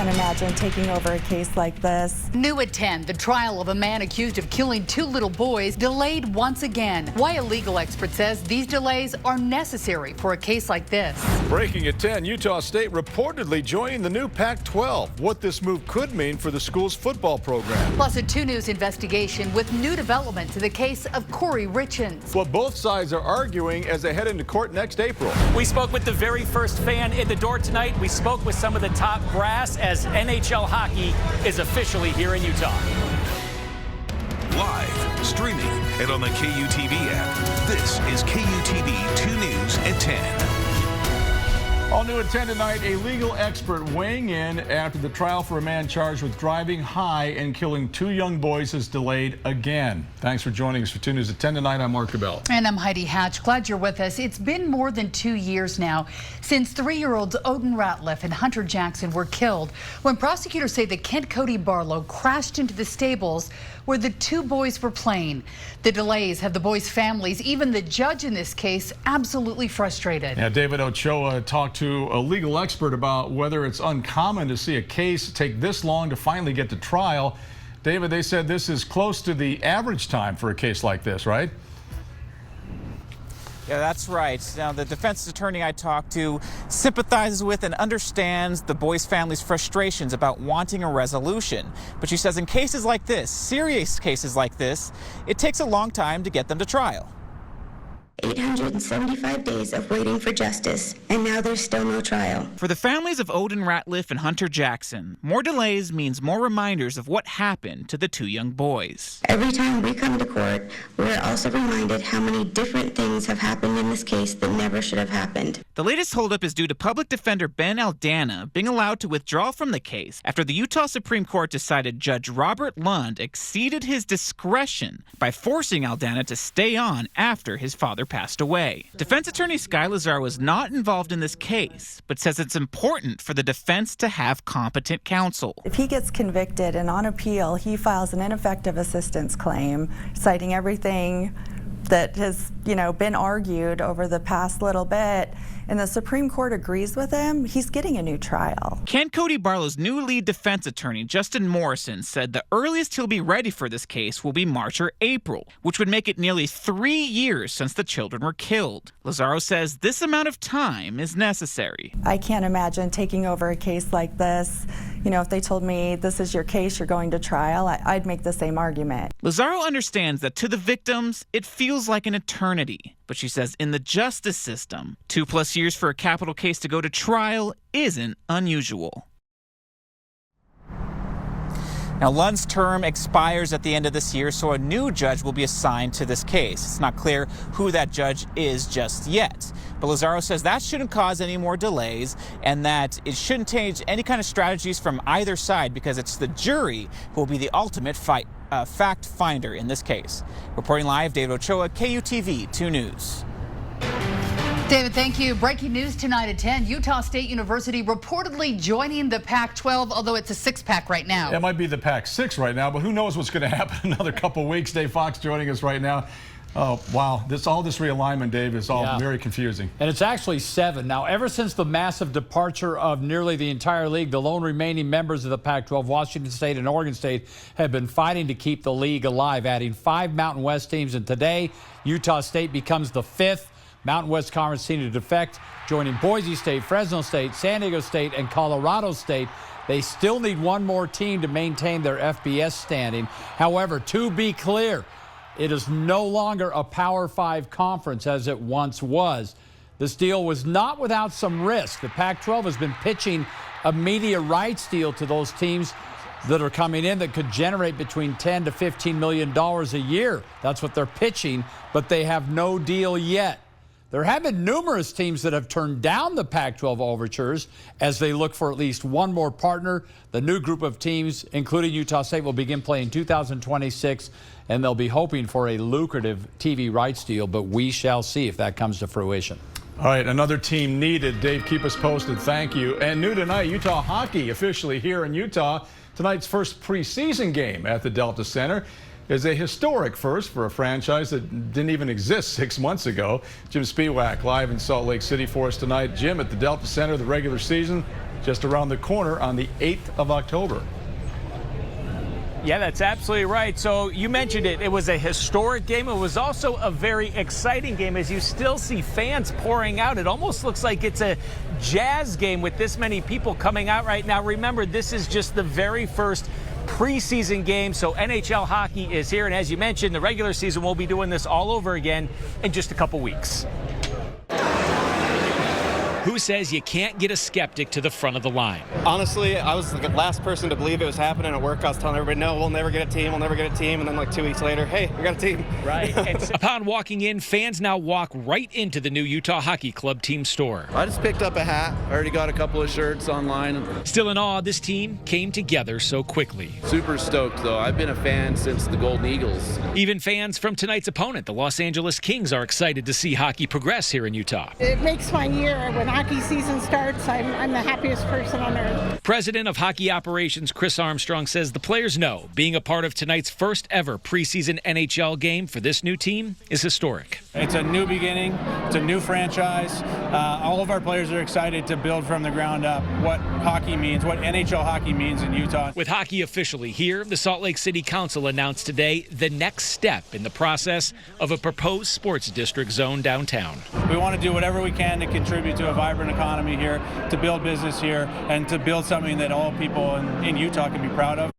can't imagine taking over a case like this. New at 10, the trial of a man accused of killing 2 little boys delayed once again. Why a legal expert says these delays are necessary for a case like this. Breaking at 10, Utah State reportedly joining the new Pac-12. What this move could mean for the school's football program. Plus a 2 News investigation with new development to the case of Corey Richens. What both sides are arguing as they head into court next April. We spoke with the very first fan at the door tonight. We spoke with some of the top brass as NHL hockey is officially here in Utah. Live, streaming, and on the KUTV app. This is KUTV 2 News at 10. All new at 10 tonight, a legal expert weighing in after the trial for a man charged with driving high and killing 2 young boys is delayed again. Thanks for joining us for 2 News at 10 tonight. I'm Mark Koelbel. And I'm Heidi Hatch. Glad you're with us. It's been more than 2 years now since 3-year-olds Odin Ratliff and Hunter Jackson were killed when prosecutors say that Kent Cody Barlow crashed into the stables where the 2 boys were playing. The delays have the boys' families, even the judge in this case, absolutely frustrated. Yeah, David Ochoa talked to a legal expert about whether it's uncommon to see a case take this long to finally get to trial. David, they said this is close to the average time for a case like this, right? Yeah, that's right. Now, the defense attorney I talked to sympathizes with and understands the boys' families' frustrations about wanting a resolution. But she says in cases like this, serious cases like this, it takes a long time to get them to trial. 875 days of waiting for justice, and now there's still no trial. For the families of Odin Ratliff and Hunter Jackson, more delays means more reminders of what happened to the 2 young boys. Every time we come to court, we're also reminded how many different things have happened in this case that never should have happened. The latest holdup is due to public defender Ben Aldana being allowed to withdraw from the case after the Utah Supreme Court decided Judge Robert Lund exceeded his discretion by forcing Aldana to stay on after his father passed away. Defense attorney Sky Lazar was not involved in this case, but says it's important for the defense to have competent counsel. If he gets convicted and on appeal, he files an ineffective assistance claim, citing everything that has, been argued over the past little bit, and the Supreme Court agrees with him, he's getting a new trial. Kent Cody Barlow's new lead defense attorney, Justin Morrison, said the earliest he'll be ready for this case will be March or April, which would make it nearly 3 years since the children were killed. Lazaro says this amount of time is necessary. I can't imagine taking over a case like this. If they told me this is your case, you're going to trial, I'd make the same argument. Lazaro understands that to the victims, it feels like an eternity. But she says in the justice system, 2+ years for a capital case to go to trial isn't unusual. Now, Lund's term expires at the end of this year, so a new judge will be assigned to this case. It's not clear who that judge is just yet. But Lazaro says that shouldn't cause any more delays and that it shouldn't change any kind of strategies from either side because it's the jury who will be the ultimate fact finder in this case. Reporting live, David Ochoa, KUTV 2 News. David, thank you. Breaking news tonight at 10. Utah State University reportedly joining the Pac-12, although it's a 6-pack right now. It might be the Pac-6 right now, but who knows what's going to happen in another couple weeks. Dave Fox joining us right now. Oh, wow. All this realignment, Dave, is all very confusing. And it's actually 7. Now, ever since the massive departure of nearly the entire league, the lone remaining members of the Pac-12, Washington State and Oregon State, have been fighting to keep the league alive, adding 5 Mountain West teams. And today, Utah State becomes the 5th Mountain West Conference team to defect, joining Boise State, Fresno State, San Diego State, and Colorado State. They still need one more team to maintain their FBS standing. However, to be clear, it is no longer a Power 5 conference as it once was. This deal was not without some risk. The Pac-12 has been pitching a media rights deal to those teams that are coming in that could generate between $10 to $15 million a year. That's what they're pitching, but they have no deal yet. There have been numerous teams that have turned down the Pac-12 overtures as they look for at least one more partner. The new group of teams, including Utah State, will begin playing in 2026, and they'll be hoping for a lucrative TV rights deal, but we shall see if that comes to fruition. All right, another team needed. Dave, keep us posted. Thank you. And new tonight, Utah hockey officially here in Utah. Tonight's first preseason game at the Delta Center is a historic first for a franchise that didn't even exist 6 months ago. Jim Spiewak live in Salt Lake City for us tonight. Jim, at the Delta Center, the regular season just around the corner on the 8th of October. Yeah, that's absolutely right. So you mentioned it. It was a historic game. It was also a very exciting game as you still see fans pouring out. It almost looks like it's a Jazz game with this many people coming out right now. Remember, this is just the very first preseason game, so NHL hockey is here. And as you mentioned, the regular season will be doing this all over again in just a couple weeks. Who says you can't get a skeptic to the front of the line? Honestly, I was the last person to believe it was happening at work. I was telling everybody, no, we'll never get a team, we'll never get a team. And then like 2 weeks later, hey, we got a team. Right. Upon walking in, fans now walk right into the new Utah Hockey Club team store. I just picked up a hat. I already got a couple of shirts online. Still in awe, this team came together so quickly. Super stoked, though. I've been a fan since the Golden Eagles. Even fans from tonight's opponent, the Los Angeles Kings, are excited to see hockey progress here in Utah. It makes my year when hockey season starts. I'm the happiest person on earth. President of Hockey Operations Chris Armstrong says the players know being a part of tonight's first ever preseason NHL game for this new team is historic. It's a new beginning. It's a new franchise. All of our players are excited to build from the ground up what hockey means, what NHL hockey means in Utah. With hockey officially here, the Salt Lake City Council announced today the next step in the process of a proposed sports district zone downtown. We want to do whatever we can to contribute to a vibrant economy here, to build business here, and to build something that all people in Utah can be proud of.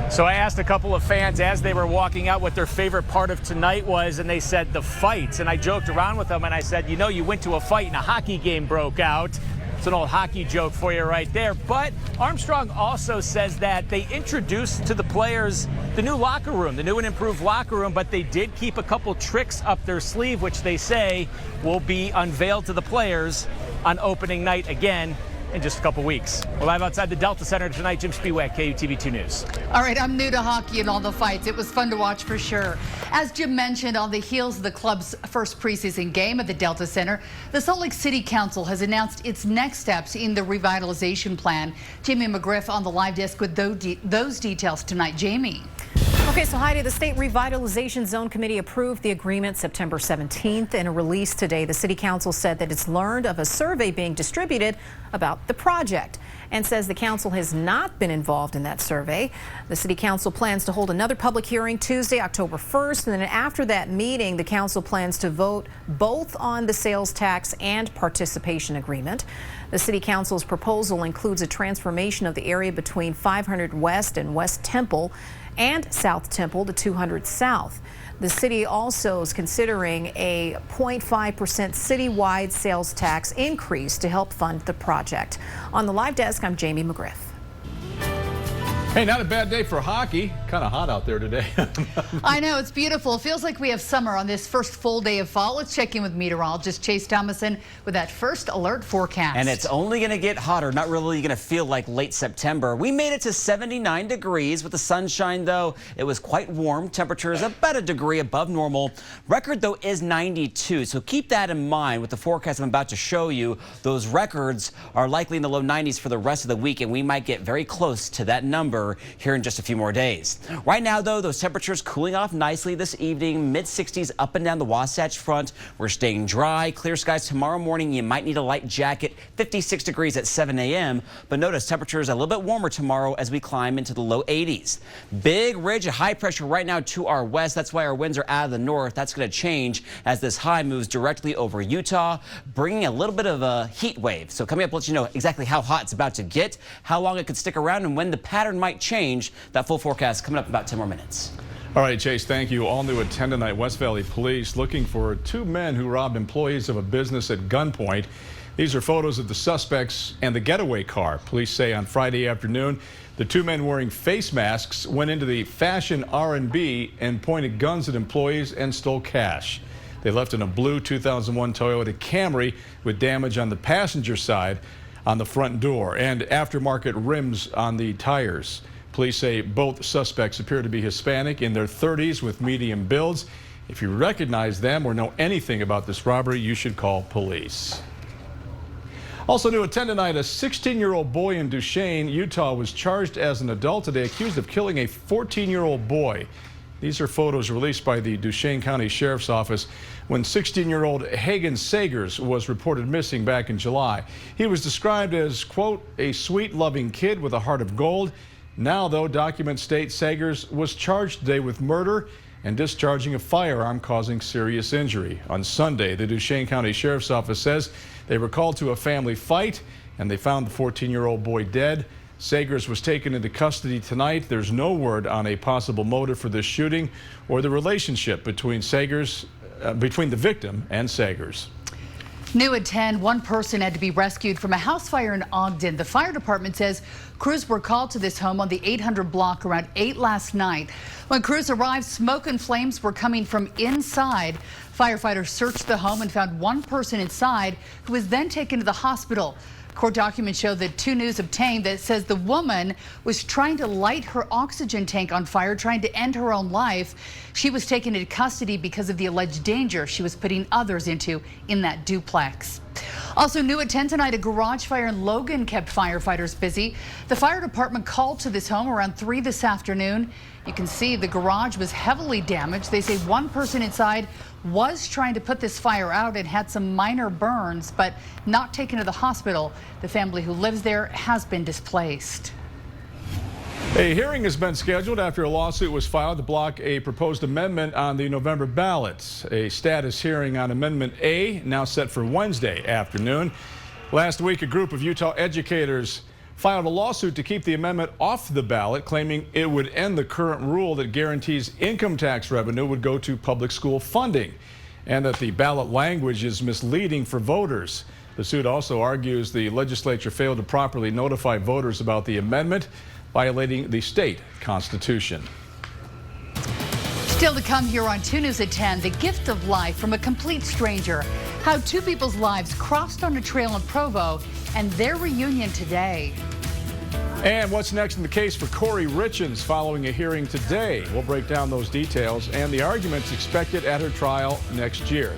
So I asked a couple of fans as they were walking out what their favorite part of tonight was, and they said the fights. And I joked around with them and I said, you know, you went to a fight and a hockey game broke out. It's an old hockey joke for you right there. But Armstrong also says that they introduced to the players the new locker room, the new and improved locker room, but they did keep a couple tricks up their sleeve, which they say will be unveiled to the players on opening night again in just a couple weeks. We're live outside the Delta Center tonight. Jim Spiewak, KUTV-2 News. All right, I'm new to hockey and all the fights. It was fun to watch for sure. As Jim mentioned, on the heels of the club's first preseason game at the Delta Center, the Salt Lake City Council has announced its next steps in the revitalization plan. Jamie McGriff on the live desk with those details tonight. Jamie. Okay, so Heidi, the State Revitalization Zone Committee approved the agreement September 17th. In a release today, the City Council said that it's learned of a survey being distributed about the project and says the council has not been involved in that survey. The City Council plans to hold another public hearing Tuesday, October 1st, and then after that meeting, the council plans to vote both on the sales tax and participation agreement. The City Council's proposal includes a transformation of the area between 500 West and West Temple and South Temple to 200 South. The city also is considering a 0.5% citywide sales tax increase to help fund the project. On the live desk, I'm Jamie McGriff. Hey, not a bad day for hockey. Kind of hot out there today. I know, it's beautiful. It feels like we have summer on this first full day of fall. Let's check in with meteorologist Chase Thomason with that first alert forecast. And it's only going to get hotter, not really going to feel like late September. We made it to 79 degrees with the sunshine, though. It was quite warm. Temperatures about a degree above normal. Record, though, is 92. So keep that in mind with the forecast I'm about to show you. Those records are likely in the low 90s for the rest of the week, and we might get very close to that number here in just a few more days. Right now, though, those temperatures cooling off nicely this evening, mid-60s up and down the Wasatch Front. We're staying dry, clear skies tomorrow morning. You might need a light jacket, 56 degrees at 7 a.m. But notice temperatures a little bit warmer tomorrow as we climb into the low 80s. Big ridge of high pressure right now to our west. That's why our winds are out of the north. That's going to change as this high moves directly over Utah, bringing a little bit of a heat wave. So coming up, we'll let you know exactly how hot it's about to get, how long it could stick around, and when the pattern might change. That full forecast coming up in about 10 more minutes. All right, Chase, thank you. All new at 10 tonight. West Valley Police looking for two men who robbed employees of a business at gunpoint. These are photos of the suspects and the getaway car. Police say on Friday afternoon, the two men wearing face masks went into the Fashion R&B and pointed guns at employees and stole cash. They left in a blue 2001 Toyota Camry with damage on the passenger side on the front door and aftermarket rims on the tires. Police say both suspects appear to be Hispanic in their 30s with medium builds. If you recognize them or know anything about this robbery, you should call police. Also new at 10 tonight, a 16-year-old boy in Duchesne, Utah was charged as an adult today accused of killing a 14-year-old boy. These are photos released by the Duchesne County Sheriff's Office when 16-year-old Hagen Sagers was reported missing back in July. He was described as, quote, a sweet, loving kid with a heart of gold. Now, though, documents state Sagers was charged today with murder and discharging a firearm causing serious injury. On Sunday, the Duchesne County Sheriff's Office says they were called to a family fight and they found the 14-year-old boy dead. Sagers was taken into custody tonight. There's no word on a possible motive for this shooting or the relationship between between the victim and Sagers. New at 10, one person had to be rescued from a house fire in Ogden. The fire department says crews were called to this home on the 800 block around 8 last night. When crews arrived, smoke and flames were coming from inside. Firefighters searched the home and found one person inside who was then taken to the hospital. Court documents show that 2 News obtained that says the woman was trying to light her oxygen tank on fire, trying to end her own life. She was taken into custody because of the alleged danger she was putting others into in that duplex. Also new at 10 tonight, a garage fire in Logan kept firefighters busy. The fire department called to this home around 3 this afternoon. You can see the garage was heavily damaged. They say one person inside was trying to put this fire out and had some minor burns, but not taken to the hospital. The family who lives there has been displaced. A hearing has been scheduled after a lawsuit was filed to block a proposed amendment on the November ballots. A status hearing on Amendment A now set for Wednesday afternoon. Last week, a group of Utah educators filed a lawsuit to keep the amendment off the ballot, claiming it would end the current rule that guarantees income tax revenue would go to public school funding and that the ballot language is misleading for voters. The suit also argues the legislature failed to properly notify voters about the amendment, violating the state constitution. Still to come here on 2 News at 10, the gift of life from a complete stranger. How 2 people's lives crossed on a trail in Provo and their reunion today. And what's next in the case for Corey Richens following a hearing today? We'll break down those details and the arguments expected at her trial next year.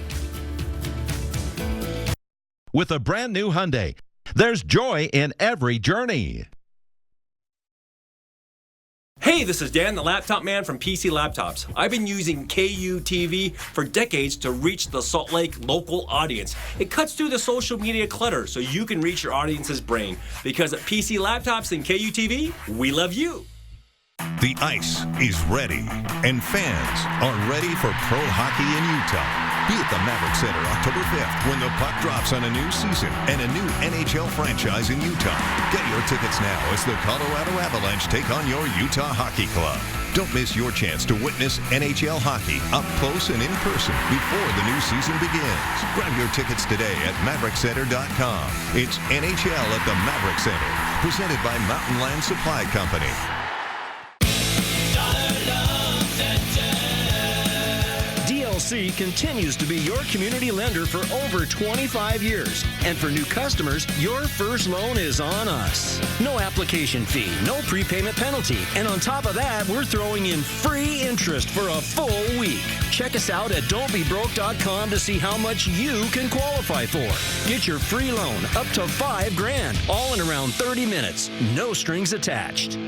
With a brand new Hyundai, there's joy in every journey. Hey, this is Dan, the laptop man from PC Laptops. I've been using KUTV for decades to reach the Salt Lake local audience. It cuts through the social media clutter so you can reach your audience's brain. Because at PC Laptops and KUTV, we love you. The ice is ready, and fans are ready for pro hockey in Utah. Be at the Maverick Center October 5th when the puck drops on a new season and a new NHL franchise in Utah. Get your tickets now as the Colorado Avalanche take on your Utah Hockey Club. Don't miss your chance to witness NHL hockey up close and in person before the new season begins. Grab your tickets today at MaverickCenter.com. It's NHL at the Maverick Center, presented by Mountain Land Supply Company. DLC continues to be your community lender for over 25 years. And for new customers, your first loan is on us. No application fee, no prepayment penalty. And on top of that, we're throwing in free interest for a full week. Check us out at don'tbebroke.com to see how much you can qualify for. Get your free loan up to $5,000, all in around 30 minutes. No strings attached.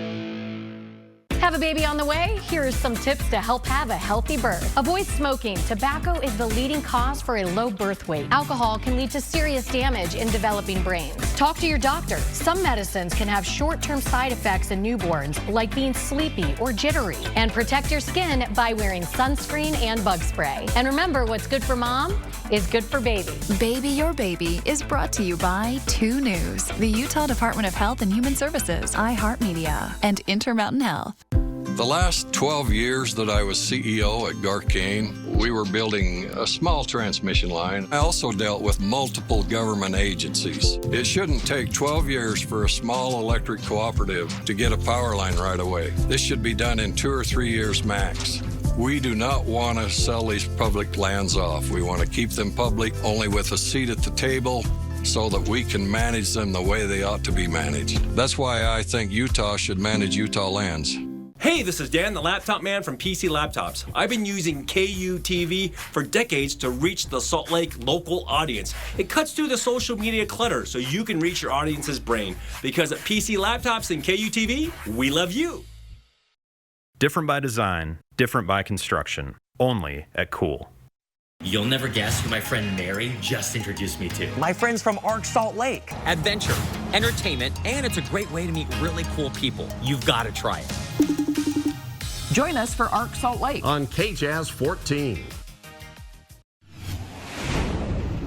Have a baby on the way? Here are some tips to help have a healthy birth. Avoid smoking. Tobacco is the leading cause for a low birth weight. Alcohol can lead to serious damage in developing brains. Talk to your doctor. Some medicines can have short-term side effects in newborns, like being sleepy or jittery. And protect your skin by wearing sunscreen and bug spray. And remember, what's good for mom is good for baby. Baby Your Baby is brought to you by 2 News, the Utah Department of Health and Human Services, iHeartMedia, and Intermountain Health. The last 12 years that I was CEO at Garcane, we were building a small transmission line. I also dealt with multiple government agencies. It shouldn't take 12 years for a small electric cooperative to get a power line right away. This should be done in 2 or 3 years max. We do not want to sell these public lands off. We want to keep them public, only with a seat at the table, so that we can manage them the way they ought to be managed. That's why I think Utah should manage Utah lands. Hey, this is Dan, the laptop man from PC Laptops. I've been using KUTV for decades to reach the Salt Lake local audience. It cuts through the social media clutter so you can reach your audience's brain. Because at PC Laptops and KUTV, we love you. Different by design, different by construction. Only at Koel. You'll never guess who my friend Mary just introduced me to. My friend's from Ark Salt Lake. Adventure, entertainment, and it's a great way to meet really cool people. You've got to try it. Join us for Ark Salt Lake on KJazz 14.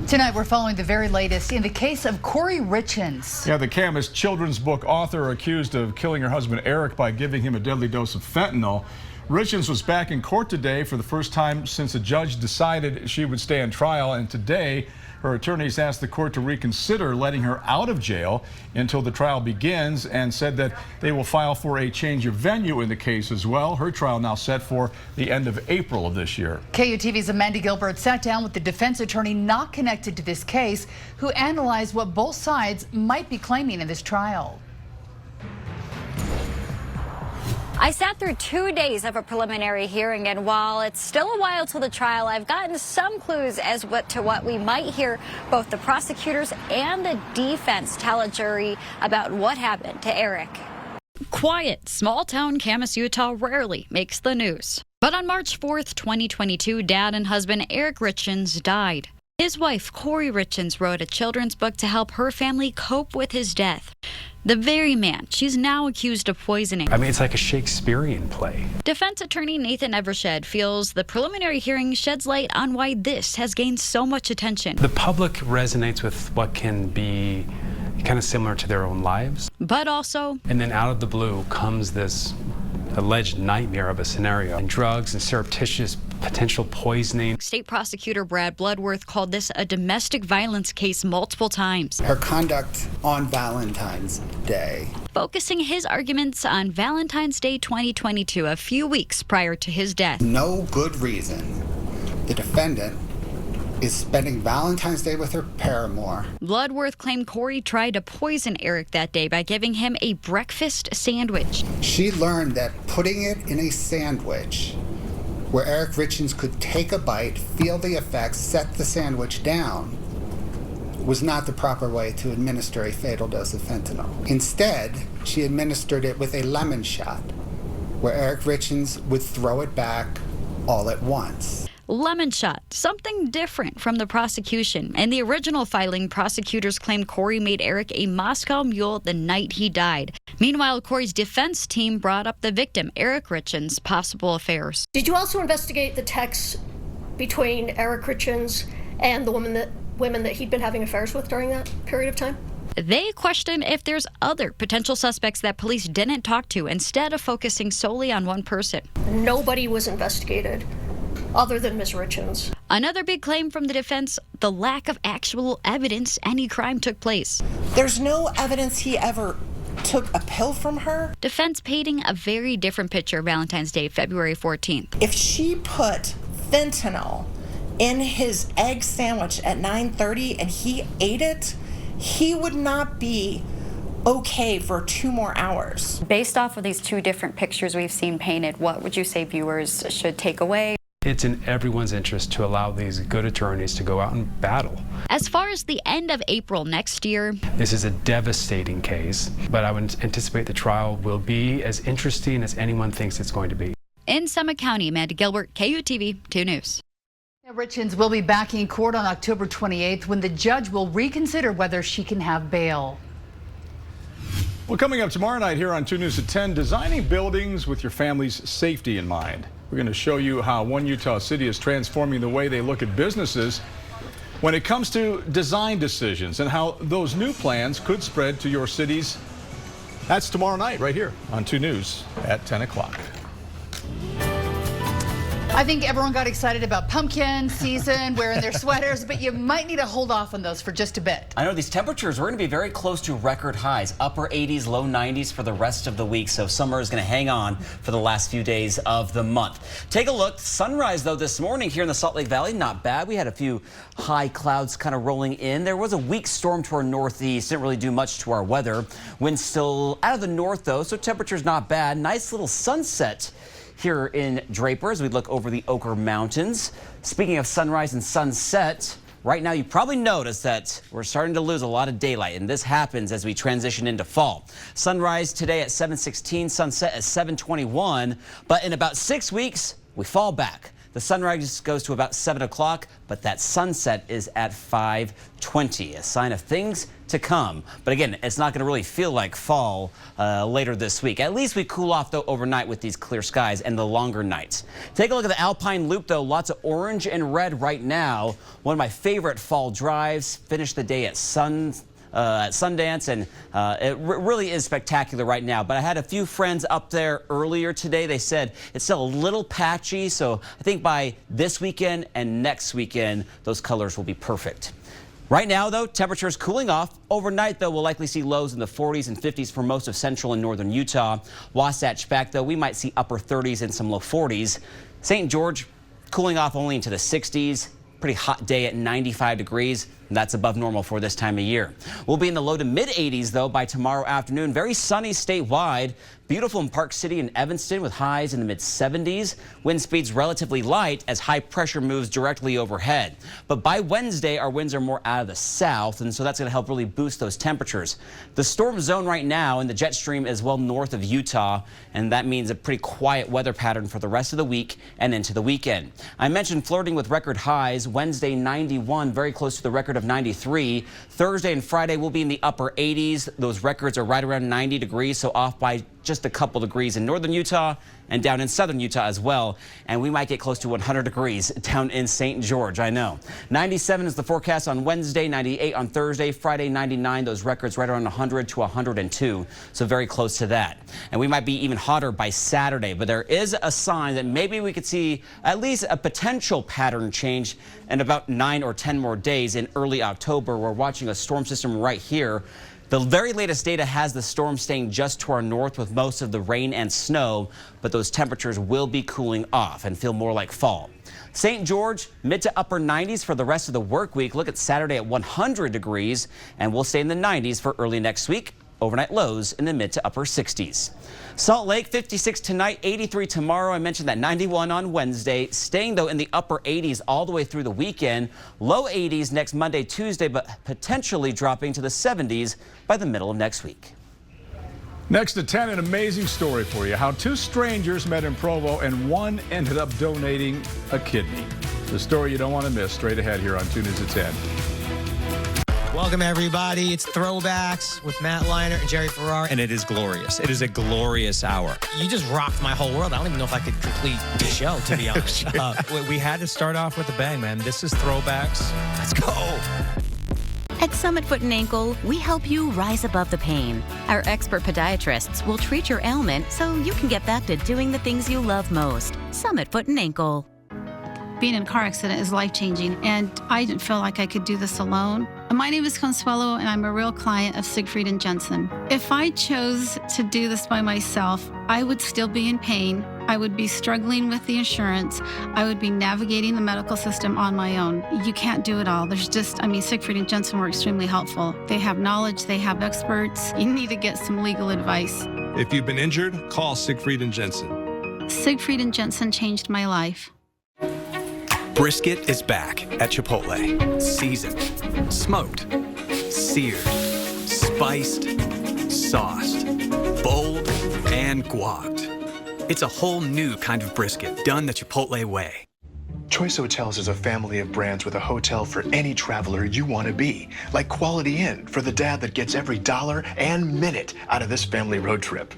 Tonight, we're following the very latest in the case of Corey Richins. Yeah, the Camas children's book author accused of killing her husband Eric by giving him a deadly dose of fentanyl. Richins was back in court today for the first time since a judge decided she would stay on trial, and today her attorneys asked the court to reconsider letting her out of jail until the trial begins, and said that they will file for a change of venue in the case as well. Her trial now set for the end of April of this year. KUTV's Amanda Gilbert sat down with the defense attorney not connected to this case, who analyzed what both sides might be claiming in this trial. I sat through 2 days of a preliminary hearing, and while it's still a while till the trial, I've gotten some clues as to what we might hear both the prosecutors and the defense tell a jury about what happened to Eric. Quiet, small-town Camas, Utah rarely makes the news. But on March 4th, 2022, dad and husband Eric Richins died. His wife, Corey Richins, wrote a children's book to help her family cope with his death. The very man she's now accused of poisoning. I mean, it's like a Shakespearean play. Defense attorney Nathan Evershed feels the preliminary hearing sheds light on why this has gained so much attention. The public resonates with what can be kind of similar to their own lives. But also... And then out of the blue comes this alleged nightmare of a scenario, and drugs and surreptitious potential poisoning. State prosecutor Brad Bloodworth called this a domestic violence case multiple times. Her conduct on Valentine's Day. Focusing his arguments on Valentine's Day 2022, a few weeks prior to his death. No good reason the defendant is spending Valentine's Day with her paramour. Bloodworth claimed Corey tried to poison Eric that day by giving him a breakfast sandwich. She learned that putting it in a sandwich where Eric Richins could take a bite, feel the effects, set the sandwich down, was not the proper way to administer a fatal dose of fentanyl. Instead, she administered it with a lemon shot, where Eric Richins would throw it back all at once. Lemon shot, something different from the prosecution. In the original filing, prosecutors claimed Corey made Eric a Moscow Mule the night he died. Meanwhile, Corey's defense team brought up the victim, Eric Richins' possible affairs. Did you also investigate the texts between Eric Richins and the women that he'd been having affairs with during that period of time? They questioned if there's other potential suspects that police didn't talk to, instead of focusing solely on one person. Nobody was investigated other than Ms. Richins. Another big claim from the defense, the lack of actual evidence any crime took place. There's no evidence he ever took a pill from her. Defense painting a very different picture Valentine's Day, February 14th. If she put fentanyl in his egg sandwich at 9:30 and he ate it, he would not be okay for 2 more hours. Based off of these two different pictures we've seen painted, what would you say viewers should take away? It's in everyone's interest to allow these good attorneys to go out and battle. As far as the end of April next year, this is a devastating case, but I would anticipate the trial will be as interesting as anyone thinks it's going to be. In Summit County, Amanda Gilbert, KUTV-2 News. Richins will be back in court on October 28th when the judge will reconsider whether she can have bail. Well, coming up tomorrow night here on 2 News at 10, designing buildings with your family's safety in mind. We're going to show you how one Utah city is transforming the way they look at businesses when it comes to design decisions, and how those new plans could spread to your cities. That's tomorrow night right here on 2 News at 10 o'clock. I think everyone got excited about pumpkin season, wearing their sweaters, but you might need to hold off on those for just a bit. I know these temperatures, we're going to be very close to record highs, upper 80s, low 90s for the rest of the week. So summer is going to hang on for the last few days of the month. Take a look. Sunrise, though, this morning here in the Salt Lake Valley, not bad. We had a few high clouds kind of rolling in. There was a weak storm to our northeast. Didn't really do much to our weather. Wind still out of the north, though, so temperature's not bad. Nice little sunset here in Draper as we look over the Oquirrh Mountains. Speaking of sunrise and sunset, Right now, you probably noticed that we're starting to lose a lot of daylight, and this happens as we transition into fall. Sunrise today at 7:16, sunset at 7:21, but in about 6 weeks, we fall back. The sunrise goes to about 7 o'clock, but that sunset is at 5:20, a sign of things to come. But again, it's not going to really feel like fall later this week. At least we cool off, though, overnight with these clear skies and the longer nights. Take a look at the Alpine Loop, though. Lots of orange and red right now. One of my favorite fall drives. Finished the day at Sundance, and it really is spectacular right now. But I had a few friends up there earlier today. They said it's still a little patchy, so I think by this weekend and next weekend, those colors will be perfect. Right now, though, temperatures cooling off. Overnight, though, we'll likely see lows in the 40s and 50s for most of central and northern Utah. Wasatch back, though, we might see upper 30s and some low 40s. St. George cooling off only into the 60s. Pretty hot day at 95 degrees. That's above normal for this time of year. We'll be in the low to mid 80s, though, by tomorrow afternoon. Very sunny statewide. Beautiful in Park City and Evanston with highs in the mid 70s. Wind speeds relatively light as high pressure moves directly overhead. But by Wednesday, our winds are more out of the south, and so that's going to help really boost those temperatures. The storm zone right now in the jet stream is well north of Utah, and that means a pretty quiet weather pattern for the rest of the week and into the weekend. I mentioned flirting with record highs. Wednesday, 91, very close to the record of 93. Thursday and Friday will be in the upper 80s. Those records are right around 90 degrees, so off by just a couple degrees in northern Utah and down in southern Utah as well. And we might get close to 100 degrees down in St. George, I know. 97 is the forecast on Wednesday, 98 on Thursday, Friday 99, those records right around 100 to 102, so very close to that. And we might be even hotter by Saturday, but there is a sign that maybe we could see at least a potential pattern change in about 9 or 10 more days in early October. We're watching a storm system right here. The very latest data has the storm staying just to our north with most of the rain and snow, but those temperatures will be cooling off and feel more like fall. St. George, mid to upper 90s for the rest of the work week. Look at Saturday at 100 degrees, and we'll stay in the 90s for early next week. Overnight lows in the mid to upper 60s. Salt Lake, 56 tonight, 83 tomorrow. I mentioned that 91 on Wednesday. Staying, though, in the upper 80s all the way through the weekend. Low 80s next Monday, Tuesday, but potentially dropping to the 70s by the middle of next week. Next at 10, an amazing story for you. How two strangers met in Provo and one ended up donating a kidney. The story you don't want to miss straight ahead here on 2 News at 10. Welcome, everybody. It's Throwbacks with Matt Liner and Jerry Ferrara. And it is glorious. It is a glorious hour. You just rocked my whole world. I don't even know if I could complete the show, to be honest. We had to start off with a bang, man. This is Throwbacks. Let's go. At Summit Foot and Ankle, we help you rise above the pain. Our expert podiatrists will treat your ailment so you can get back to doing the things you love most. Summit Foot and Ankle. Being in a car accident is life-changing, and I didn't feel like I could do this alone. My name is Consuelo, and I'm a real client of Siegfried and Jensen. If I chose to do this by myself, I would still be in pain. I would be struggling with the insurance. I would be navigating the medical system on my own. You can't do it all. Siegfried and Jensen were extremely helpful. They have knowledge, they have experts. You need to get some legal advice. If you've been injured, call Siegfried and Jensen. Siegfried and Jensen changed my life. Brisket is back at Chipotle. Seasoned, smoked, seared, spiced, sauced, bold, and guacced. It's a whole new kind of brisket done the Chipotle way. Choice Hotels is a family of brands with a hotel for any traveler you want to be. Like Quality Inn for the dad that gets every dollar and minute out of this family road trip.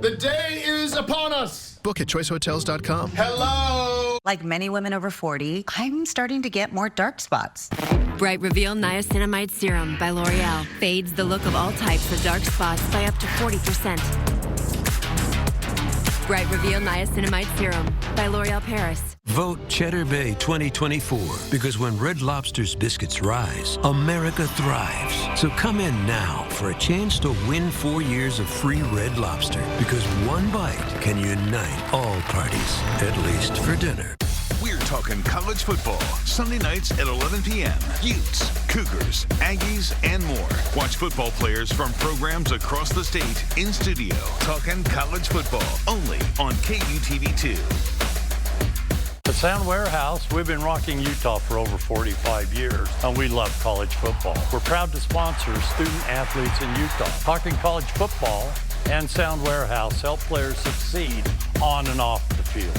The day is upon us. Book at choicehotels.com. Hello. Like many women over 40, I'm starting to get more dark spots. Bright Reveal Niacinamide Serum by L'Oreal fades the look of all types of dark spots by up to 40%. Bright Reveal Niacinamide Serum by L'Oreal Paris. Vote Cheddar Bay 2024 because when Red Lobster's biscuits rise, America thrives. So come in now for a chance to win 4 years of free Red Lobster because one bite can unite all parties, at least for dinner. We're talking college football, Sunday nights at 11 p.m. Utes, Cougars, Aggies, and more. Watch football players from programs across the state in studio. Talking college football, only on KUTV-2. Let's Sound Warehouse, we've been rocking Utah for over 45 years, and we love college football. We're proud to sponsor student athletes in Utah. Talking college football and Sound Warehouse help players succeed on and off the field.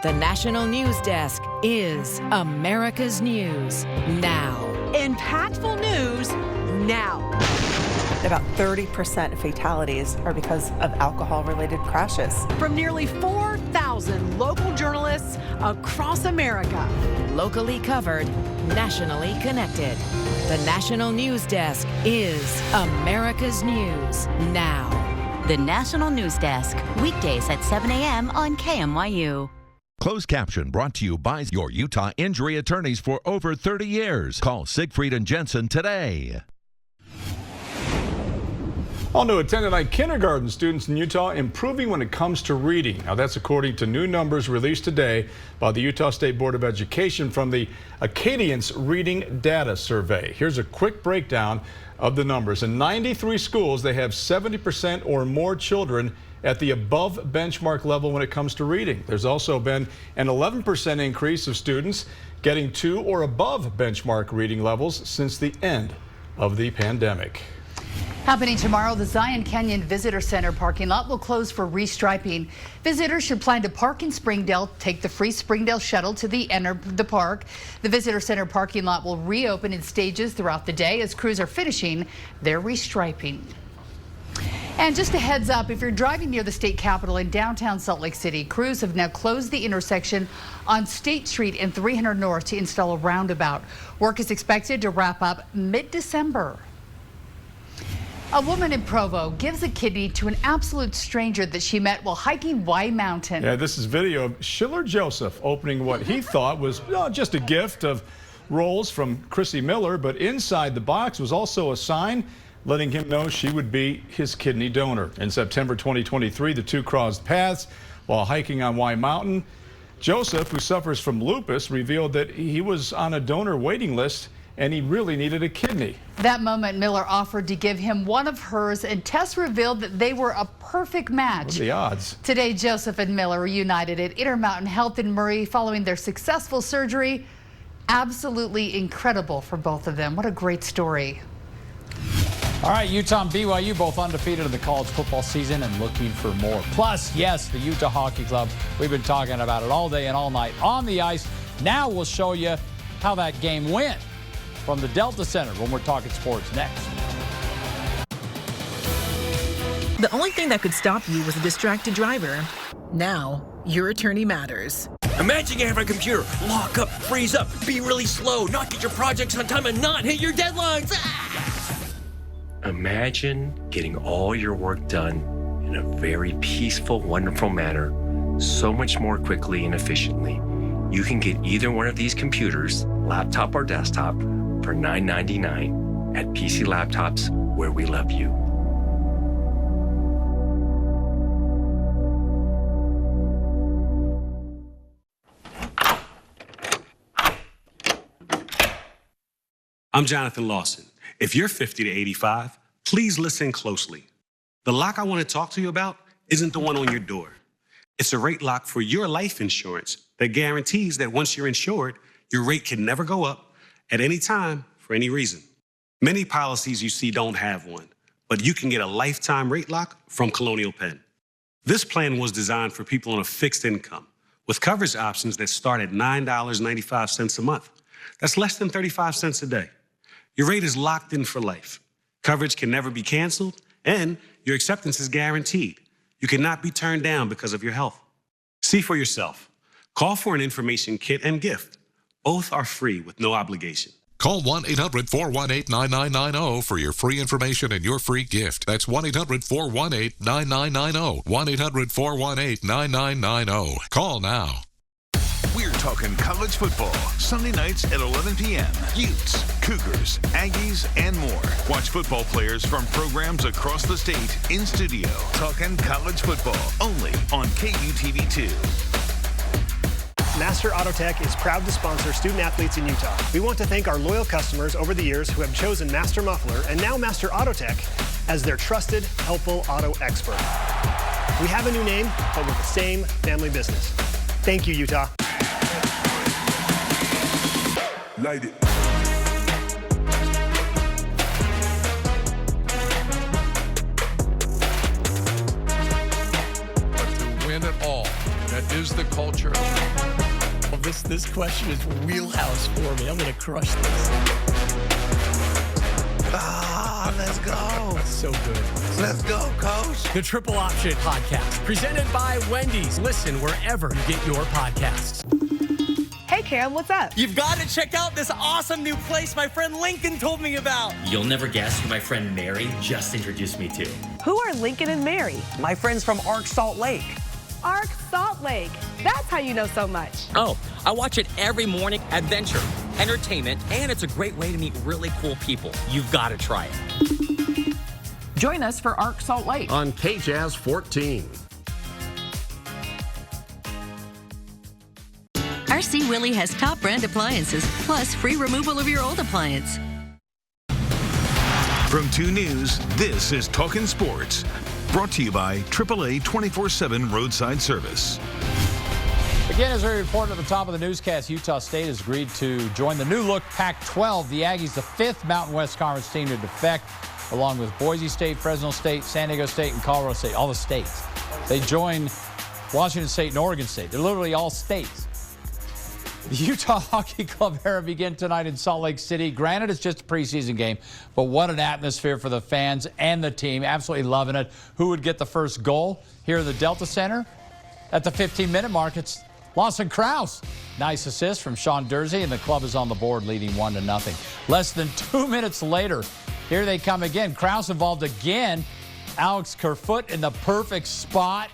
The National News Desk is America's News Now. Impactful news now. About 30% of fatalities are because of alcohol-related crashes. From nearly 4,000 local journalists across America. Locally covered, nationally connected. The National News Desk is America's News Now. The National News Desk, weekdays at 7 a.m. on KMYU. Closed caption brought to you by your Utah injury attorneys for over 30 years. Call Siegfried and Jensen today. All new attended night kindergarten students in Utah improving when it comes to reading. Now that's according to new numbers released today by the Utah State Board of Education from the Acadience Reading Data Survey. Here's a quick breakdown of the numbers. In 93 schools, they have 70% or more children at the above benchmark level when it comes to reading. There's also been an 11% increase of students getting to or above benchmark reading levels since the end of the pandemic. Happening tomorrow, the Zion Canyon Visitor Center parking lot will close for restriping. Visitors should plan to park in Springdale, take the free Springdale shuttle to enter the park. The Visitor Center parking lot will reopen in stages throughout the day as crews are finishing their restriping. And just a heads up, if you're driving near the state capitol in downtown Salt Lake City, crews have now closed the intersection on State Street and 300 North to install a roundabout. Work is expected to wrap up mid-December. A woman in Provo gives a kidney to an absolute stranger that she met while hiking Y Mountain. Yeah, this is video of Schiller Joseph opening what he thought was just a gift of rolls from Chrissy Miller, but inside the box was also a sign letting him know she would be his kidney donor. In September 2023, the two crossed paths while hiking on Y Mountain. Joseph, who suffers from lupus, revealed that he was on a donor waiting list and he really needed a kidney. That moment, Miller offered to give him one of hers, and tests revealed that they were a perfect match. What are the odds? Today, Joseph and Miller reunited at Intermountain Health in Murray following their successful surgery. Absolutely incredible for both of them. What a great story. All right, Utah and BYU both undefeated in the college football season and looking for more. Plus, yes, the Utah Hockey Club. We've been talking about it all day and all night on the ice. Now we'll show you how that game went from the Delta Center when we're talking sports next. The only thing that could stop you was a distracted driver. Now, your attorney matters. Imagine you have a computer, lock up, freeze up, be really slow, not get your projects on time, and not hit your deadlines. Imagine getting all your work done in a very peaceful, wonderful manner, so much more quickly and efficiently. You can get either one of these computers, laptop or desktop, for $9.99 at PC Laptops, where we love you. I'm Jonathan Lawson. If you're 50 to 85, please listen closely. The lock I want to talk to you about isn't the one on your door. It's a rate lock for your life insurance that guarantees that once you're insured, your rate can never go up at any time for any reason. Many policies you see don't have one, but you can get a lifetime rate lock from Colonial Penn. This plan was designed for people on a fixed income with coverage options that start at $9.95 a month. That's less than 35 cents a day. Your rate is locked in for life. Coverage can never be canceled, and your acceptance is guaranteed. You cannot be turned down because of your health. See for yourself. Call for an information kit and gift. Both are free with no obligation. Call 1-800-418-9990 for your free information and your free gift. That's 1-800-418-9990. 1-800-418-9990. Call now. We're talking college football, Sunday nights at 11 p.m. Utes, Cougars, Aggies, and more. Watch football players from programs across the state in studio. Talking college football, only on KUTV-2. Master Auto Tech is proud to sponsor student athletes in Utah. We want to thank our loyal customers over the years who have chosen Master Muffler and now Master Auto Tech as their trusted, helpful auto expert. We have a new name, but with the same family business. Thank you, Utah. Light it. But to win it all, that is the culture. Well, this question is wheelhouse for me. I'm going to crush this. Let's go. So good. Let's go, Coach. The Triple Option Podcast, presented by Wendy's. Listen wherever you get your podcasts. Hey, Cam, what's up? You've got to check out this awesome new place my friend Lincoln told me about. You'll never guess who my friend Mary just introduced me to. Who are Lincoln and Mary? My friends from Ark Salt Lake. Ark Salt Lake. That's how you know so much. Oh, I watch it every morning. Adventure, entertainment, and it's a great way to meet really cool people. You've got to try it. Join us for Ark Salt Lake on KJazz 14. RC Willey has top brand appliances, plus free removal of your old appliance. From 2 News, this is Talkin' Sports. Brought to you by AAA 24/7 Roadside Service. Again, as we report at the top of the newscast, Utah State has agreed to join the new look Pac-12. The Aggies, the 5th Mountain West Conference team to defect, along with Boise State, Fresno State, San Diego State, and Colorado State, all the states. They join Washington State and Oregon State. They're literally all states. The Utah Hockey Club era begin tonight in Salt Lake City. Granted, it's just a preseason game, but what an atmosphere for the fans and the team. Absolutely loving it. Who would get the first goal here in the Delta Center? At the 15-minute mark, it's Lawson Krause. Nice assist from Sean Dursey, and the club is on the board leading 1-0. Less than 2 minutes later, here they come again. Krause involved again. Alex Kerfoot in the perfect spot.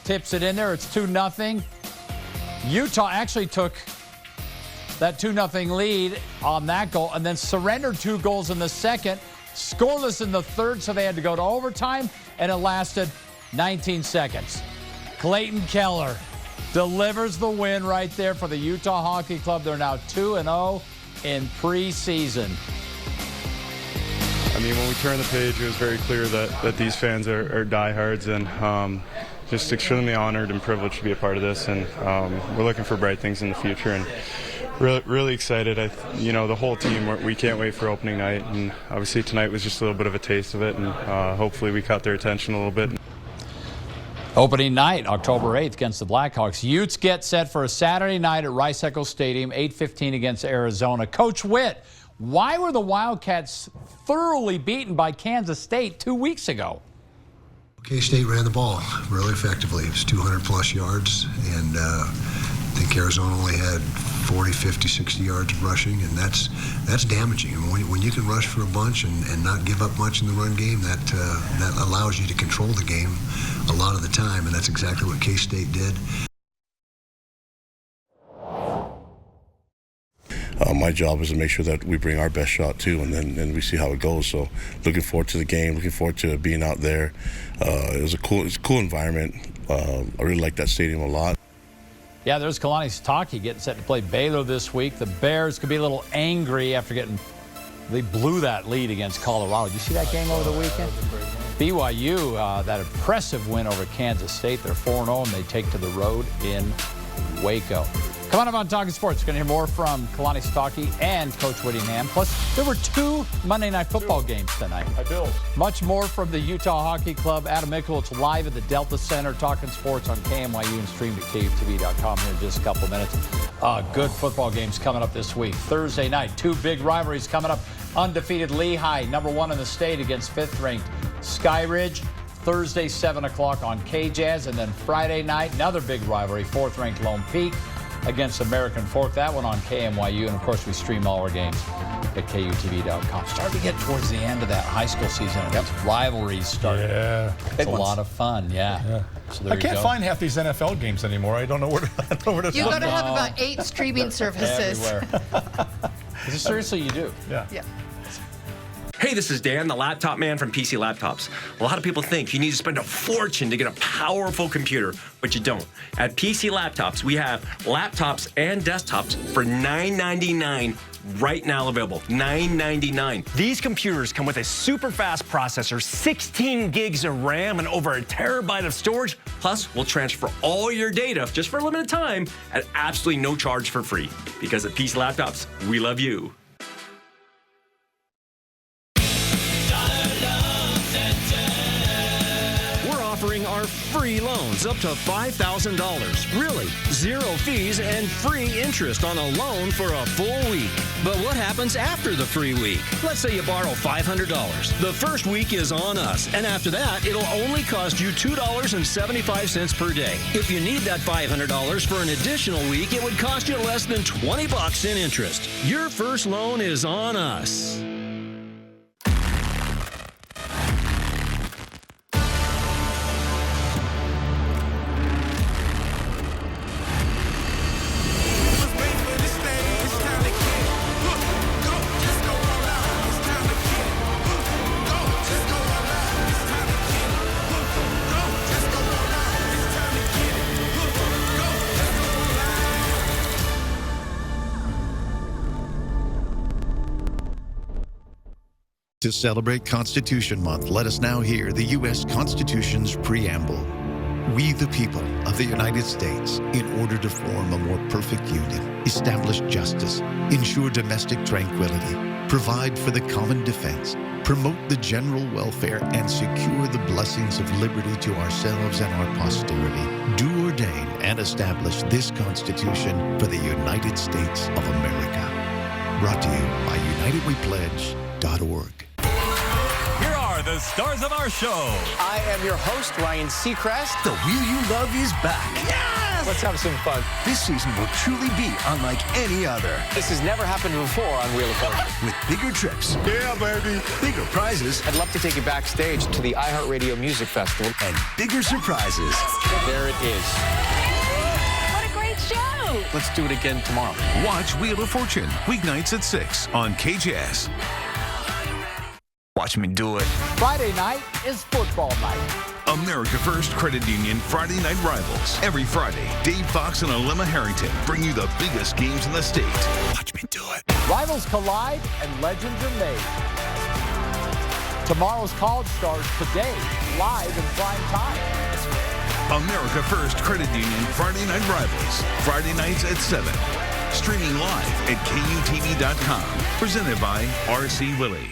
Tips it in there. It's 2-0. Utah actually took that 2-0 lead on that goal and then surrendered 2 goals in the second. Scoreless in the third, so they had to go to overtime, and it lasted 19 seconds. Clayton Keller delivers the win right there for the Utah Hockey Club. They're now 2-0 in preseason. I mean, when we turned the page, it was very clear that these fans are diehards, and just extremely honored and privileged to be a part of this. And we're looking for bright things in the future, and really excited. The whole team, we can't wait for opening night, and obviously tonight was just a little bit of a taste of it, and hopefully we caught their attention a little bit. Opening night, October 8th against the Blackhawks. Utes get set for a Saturday night at Rice-Eccles Stadium, 8:15 against Arizona. Coach Witt, why were the Wildcats thoroughly beaten by Kansas State 2 weeks ago? K-State ran the ball really effectively. It was 200-plus yards, and I think Arizona only had 40, 50, 60 yards of rushing, and that's damaging. And when you can rush for a bunch and not give up much in the run game, that allows you to control the game a lot of the time, and that's exactly what K-State did. My job is to make sure that we bring our best shot too, and then we see how it goes. So looking forward to the game, looking forward to being out there. It's a cool environment. I really like that stadium a lot. Yeah, there's Kalani Sitake getting set to play Baylor this week. The Bears could be a little angry after they blew that lead against Colorado. Did you see that game over the weekend? BYU, that impressive win over Kansas State. They're 4-0, and they take to the road in Waco. Come on up on Talking Sports. We're going to hear more from Kalani Sitake and Coach Whittingham. Plus, there were 2 Monday Night Football games tonight. Much more from the Utah Hockey Club. Adam Michalowicz live at the Delta Center, Talking Sports on KMYU and streamed at KUTV.com here in just a couple minutes. Good football games coming up this week. Thursday night, 2 big rivalries coming up. Undefeated Lehigh, #1 in the state, against 5th-ranked Skyridge. Thursday, 7 o'clock on KJazz. And then Friday night, another big rivalry, 4th-ranked Lone Peak against American Fork. That one on KMYU. And, of course, we stream all our games at KUTV.com. Starting to get towards the end of that high school season. These rivalries starting. Yeah. It's a lot of fun, yeah. So I can't find half these NFL games anymore. I don't know where to You've got to have about 8 streaming services. Everywhere. Seriously, you do. Yeah. Hey, this is Dan, the laptop man from PC Laptops. A lot of people think you need to spend a fortune to get a powerful computer, but you don't. At PC Laptops, we have laptops and desktops for $9.99 right now available, $9.99. These computers come with a super fast processor, 16 gigs of RAM, and over a terabyte of storage. Plus, we'll transfer all your data just for a limited time at absolutely no charge for free. Because at PC Laptops, we love you. Offering our free loans up to $5,000. Really, zero fees and free interest on a loan for a full week. But what happens after the free week? Let's say you borrow $500. The first week is on us, and after that, it'll only cost you $2.75 per day. If you need that $500 for an additional week, it would cost you less than $20 in interest. Your first loan is on us. To celebrate Constitution Month, let us now hear the U.S. Constitution's preamble. We, the people of the United States, in order to form a more perfect union, establish justice, ensure domestic tranquility, provide for the common defense, promote the general welfare, and secure the blessings of liberty to ourselves and our posterity, do ordain and establish this Constitution for the United States of America. Brought to you by UnitedWePledge.org. The stars of our show. I am your host, Ryan Seacrest. The Wheel You Love is back. Yes! Let's have some fun. This season will truly be unlike any other. This has never happened before on Wheel of Fortune. With bigger trips. Yeah, baby. Bigger prizes. I'd love to take you backstage to the iHeartRadio Music Festival. And bigger surprises. There it is. What a great show. Let's do it again tomorrow. Watch Wheel of Fortune, weeknights at 6 on KJS. Watch me do it. Friday night is football night. America First Credit Union Friday Night Rivals. Every Friday, Dave Fox and Alema Harrington bring you the biggest games in the state. Watch me do it. Rivals collide and legends are made. Tomorrow's college starts today, live in prime time. America First Credit Union Friday Night Rivals. Friday nights at 7. Streaming live at KUTV.com. Presented by R.C. Willey.